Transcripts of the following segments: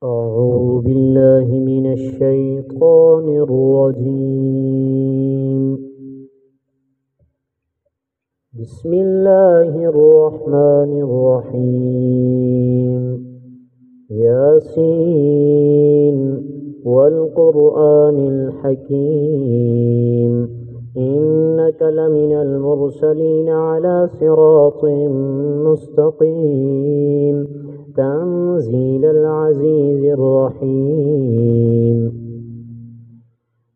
أعوذ بالله من الشيطان الرجيم. بسم الله الرحمن الرحيم. ياسين والقرآن الحكيم إنك لمن المرسلين على صراط مستقيم تنزيل العزيز الرحيم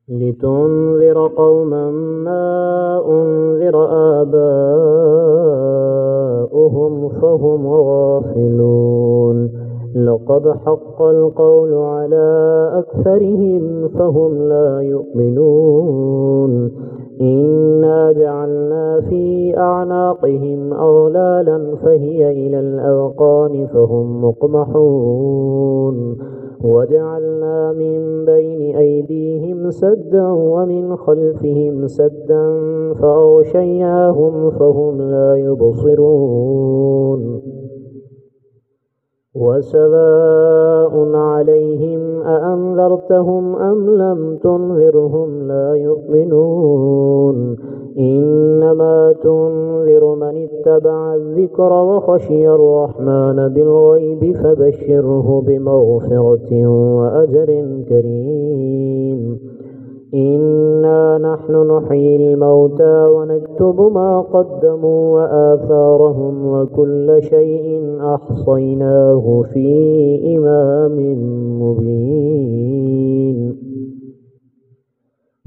لتنذر قوما ما أنذر آباؤهم فهم غافلون لقد حق القول على أكثرهم فهم لا يؤمنون إنا جعلنا في أعناقهم أغلالا فهي إلى الأذقان فهم مقمحون وجعلنا من بين أيديهم سدا ومن خلفهم سدا فأغشيناهم فهم لا يبصرون وسواء عليهم أأنذرتهم أم لم تنذرهم لا يؤمنون إنما تنذر من اتبع الذكر وخشي الرحمن بالغيب فبشره بمغفرة وأجر كريم إنا نحن نحيي الموتى ونكتب ما قدموا وآثارهم وكل شيء أحصيناه في إمام مبين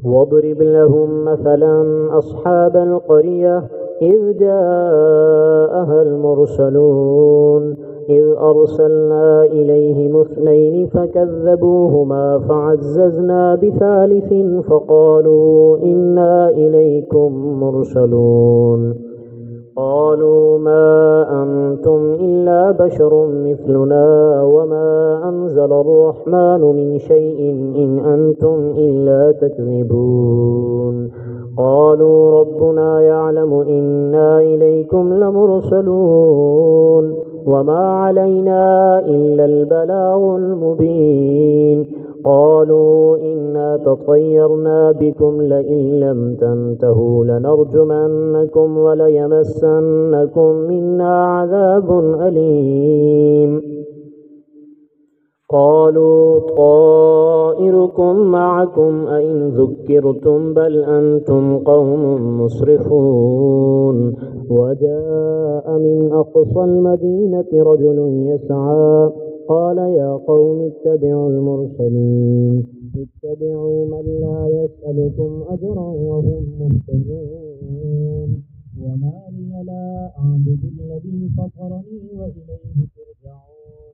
واضرب لهم مثلا أصحاب القرية إذ جاءها المرسلون إذ أرسلنا إليهم اثنين فكذبوهما فعززنا بثالث فقالوا إنا إليكم مرسلون قالوا ما أنتم إلا بشر مثلنا وما أنزل الرحمن من شيء إن أنتم إلا تكذبون قالوا ربنا يعلم إنا إليكم لمرسلون وما علينا إلا البلاغ المبين قالوا إنا تطيرنا بكم لئن لم تنتهوا لنرجمنكم وليمسنكم منا عذاب أليم قالوا طائركم معكم أئن ذكرتم بل أنتم قوم مسرفون وجاء من أقصى المدينة رجل يسعى قال يا قوم اتبعوا المرسلين اتبعوا من لا يسألكم أجرا وهم مهتدون وما لي لا أعبد الذي فطرني وإليه ترجعون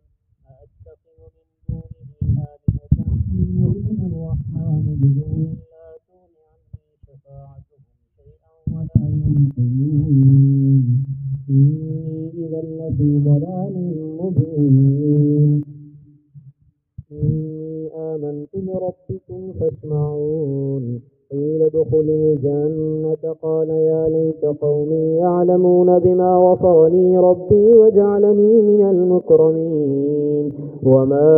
أأتخذ من دونه آلهة إن يردني الرحمن بضر لا تغن عني شفاعتهم شيئا ولا ينقذون إني إذا لفي ضلال مبين إني آمنت بربكم فاسمعون قيل ادخل الجنة قال يا ليت قومي يعلمون بما غفر لي ربي وجعلني من المكرمين وما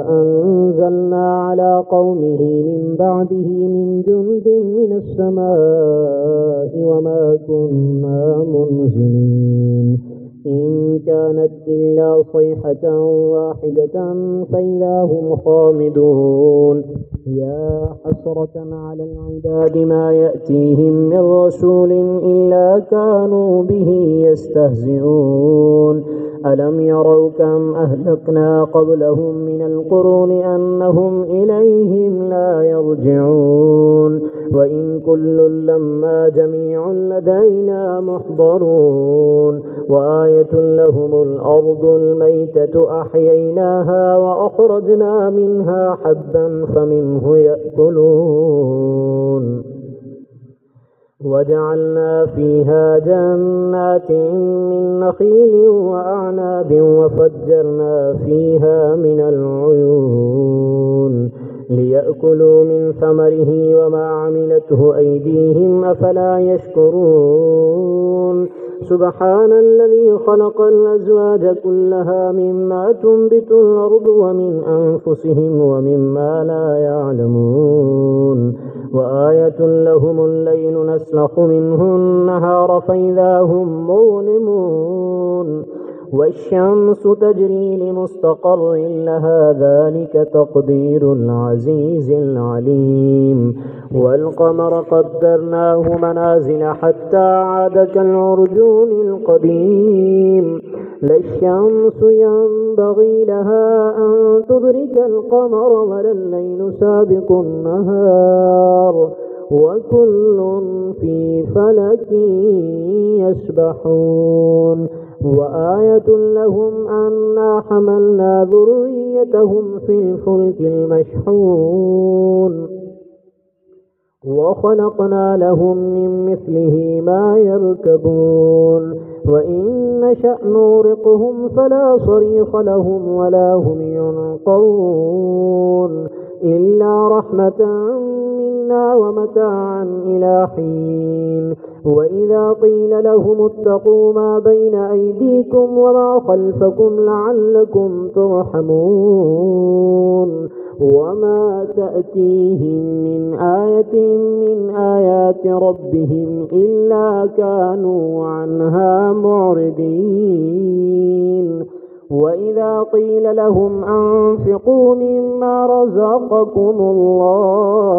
أنزلنا على قومه من بعده من جند من السماء وما كنا منزلين إن كانت إلا صيحة واحدة فإذا هم خامدون يا حسرة على العباد ما يأتيهم من رسول إلا كانوا به يستهزئون ألم يروا كم أهلكنا قبلهم من القرون أنهم إليهم لا يرجعون وإن كل لما جميع لدينا محضرون وآية لهم الأرض الميتة أحييناها وأخرجنا منها حبا فمنه يأكلون وجعلنا فيها جنات من نخيل وأعناب وفجرنا فيها من العيون ليأكلوا من ثمره وما عملته أيديهم أفلا يشكرون سبحان الذي خلق الأزواج كلها مما تنبت الأرض ومن أنفسهم ومما لا يعلمون وآية لهم الليل نسلخ منه النهار فإذا هم مظلمون والشمس تجري لمستقر لها ذلك تقدير العزيز العليم والقمر قدرناه منازل حتى عاد كالعرجون القديم لا الشمس ينبغي لها أن تدرك القمر ولا الليل سابق النهار وكل في فلك يسبحون وآية لهم أنا حملنا ذريتهم في الفلك المشحون وخلقنا لهم من مثله ما يركبون وإن نشأ نورقهم فلا صريخ لهم ولا هم ينقرون إلا رحمة منا ومتاعا إلى حين وإذا قيل لهم اتقوا ما بين أيديكم وما خلفكم لعلكم ترحمون وما تأتيهم من آية من آيات ربهم إلا كانوا عنها معرضين وإذا قيل لهم أنفقوا مما رزقكم الله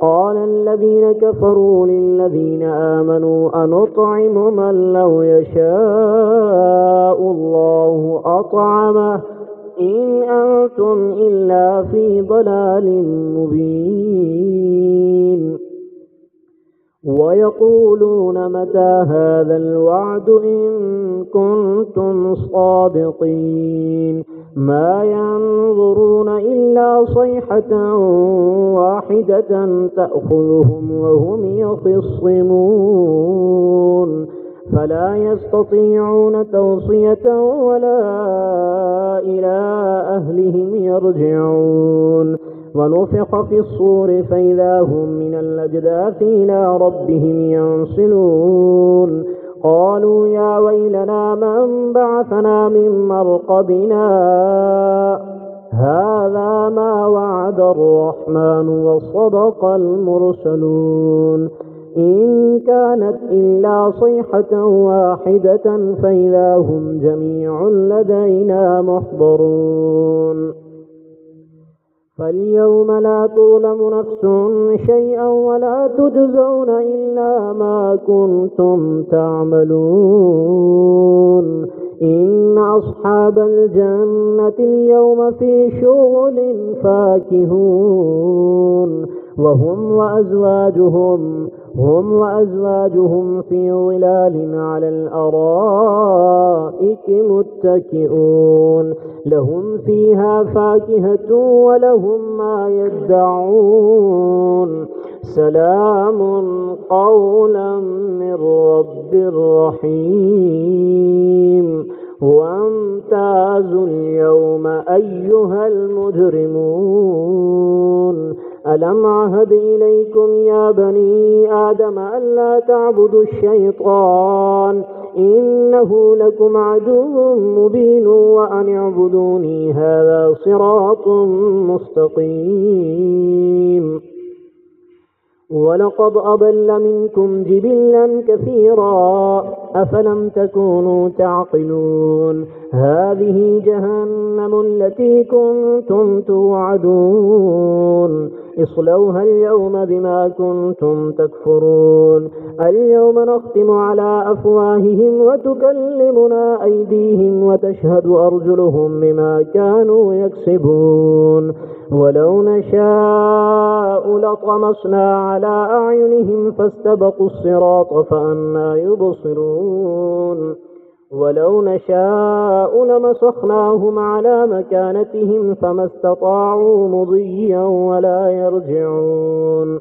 قال الذين كفروا للذين آمنوا أنطعم من لو يشاء الله أطعمه إن أنتم إلا في ضلال مبين ويقولون متى هذا الوعد إن كنتم صادقين ما ينظرون إلا صيحة واحدة تأخذهم وهم يخصمون فلا يستطيعون توصية ولا إلى أهلهم يرجعون ونفخ في الصور فإذا هم من الأجداث إلى ربهم ينسلون قالوا يا ويلنا من بعثنا من مرقدنا هذا ما وعد الرحمن وصدق المرسلون إن كانت إلا صيحة واحدة فإذا هم جميع لدينا محضرون فاليوم لا تظلم نفس شيئا ولا تجزون إلا ما كنتم تعملون إن أصحاب الجنة اليوم في شغل فاكهون وهم وأزواجهم في ظلال على الأرائك متكئون لهم فيها فاكهة ولهم ما يدعون سلام قولا من رب رحيم وامتازوا اليوم أيها المجرمون ألم عهد إليكم يا بني آدم ألا تعبدوا الشيطان إنه لكم عدو مبين وأن اعبدوني هذا صراط مستقيم ولقد أضل منكم جبلا كثيرا أفلم تكونوا تعقلون هذه جهنم التي كنتم توعدون اصلوها اليوم بما كنتم تكفرون اليوم نختم على أفواههم وتكلمنا أيديهم وتشهد أرجلهم بما كانوا يكسبون ولو نشاء لطمسنا على أعينهم فاستبقوا الصراط فأنى يبصرون ولو نشاء لمسخناهم على مكانتهم فما استطاعوا مضيا ولا يرجعون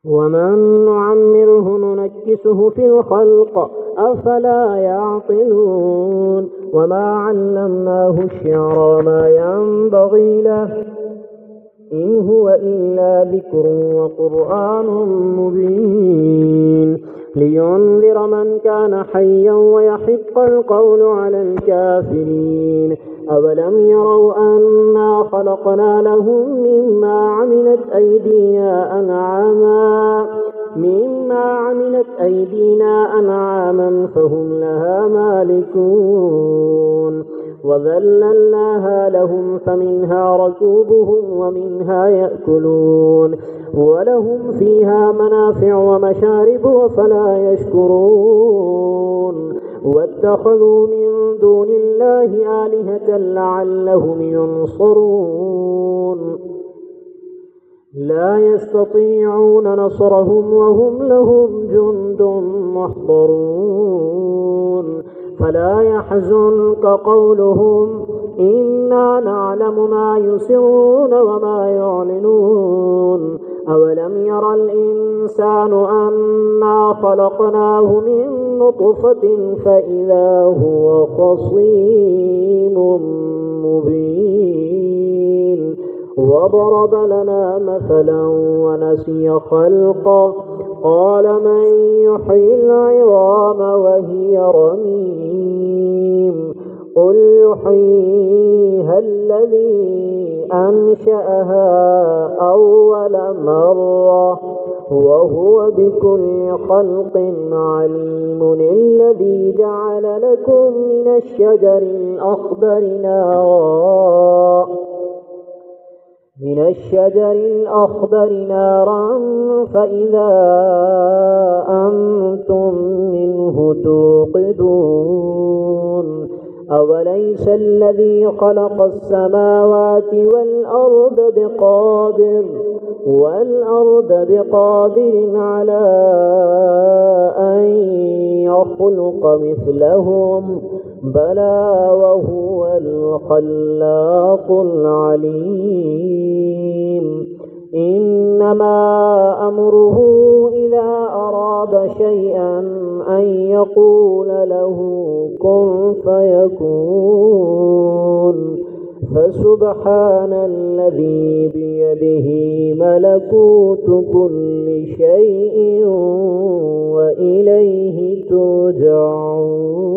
ومن نعمره ننكسه في الخلق أفلا يعقلون وما علمناه الشعر ما ينبغي له إن هو إلا ذكر وقرآن مبين لينذر من كان حيا ويحق القول على الكافرين. أولم يروا أنا خلقنا لهم مما عملت أيدينا أنعاما فهم لها مالكون وذللناها لهم فمنها ركوبهم ومنها يأكلون ولهم فيها منافع ومشارب أفلا يشكرون. واتخذوا من دون الله آلهة لعلهم ينصرون لا يستطيعون نصرهم وهم لهم جند محضرون. فلا يحزنك قولهم إنا نعلم ما يسرون وما يعلنون. أولم ير الإنسان أنا خلقناه من نطفة فإذا هو خصيم مبين. وضرب لنا مثلا ونسي خلقه قال من يحيي العظام وهي رميم قل يحييها الذي أنشأها أول مرة وهو بكل خلق عليم. الذي جعل لكم من الشجر الأخضر نارا فإذا أنتم منه توقدون. أوليس الذي خلق السماوات والأرض بقادر على أن يخلق مثلهم بلى وهو الخلاق العليم. إنما أمره إذا أراد شيئا أن يقول له كن فيكون. فسبحان الذي بيده ملكوت كل شيء وإليه ترجعون.